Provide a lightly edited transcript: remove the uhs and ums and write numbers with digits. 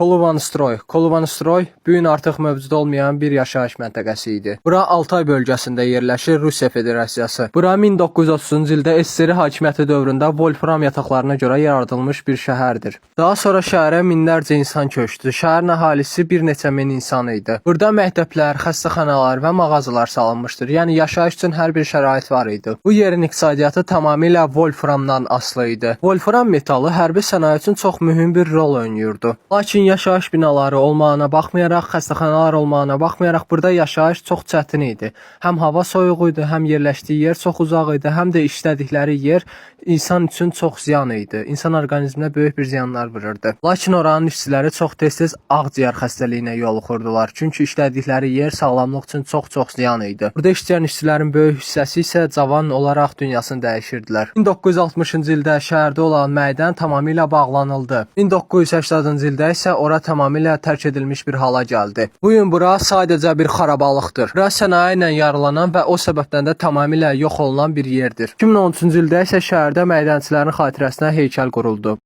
Kolovanstroy. Kolovanstroy bu gün artıq mövcud olmayan bir yaşayış məntəqəsi idi. Bura Altay bölgəsində yerləşir Rusiya Federasiyası. Bura 1930-cu ildə SSR hakimiyyəti dövründə Wolfram yataqlarına görə yaradılmış bir şəhərdir. Daha sonra şəhərə minlərcə insan köçdü. Şəhərin əhalisi bir neçə min insan idi. Burada məktəblər, xəstəxanalar və mağazalar salınmışdır. Yəni yaşayış üçün hər bir şərait var idi. Bu yerin iqtisadiyyatı tamamilə Wolframdan asılı idi. Wolfram metalı hərbi sənaye üçün çox mühüm bir rol oynayırdı. Lakin yaşayış binaları olmağına baxmayaraq, xəstəxanalar olmağına baxmayaraq burada yaşayış çox çətin idi. Həm hava soyuq idi, həm yerləşdiyi yer çox uzaq idi, həm də işlədikləri yer insan üçün çox ziyan idi. İnsan orqanizminə böyük bir ziyanlar vururdu. Lakin oranın işçiləri çox tez-tez ağciyər xəstəliyinə yoluxurdular. Çünki işlədikləri yer sağlamlıq üçün çox ziyan idi. Burada işləyən işçilərin böyük hissəsi isə cavan olaraq dünyasını dəyişirdilər. 1960-cı ildə şəhərdə olan mədən tamamilə bağlanıldı. 1980-cı ildə isə ora tamamilə tərk edilmiş bir hala gəldi. Bu gün bura sadəcə bir xarabalıqdır. Bura sənaye ilə yaralanan və o səbəbdən də tamamilə yox olunan bir yerdir. 2013-cü ildə isə şəhərdə mədənçilərin xatirəsinə heykəl quruldu.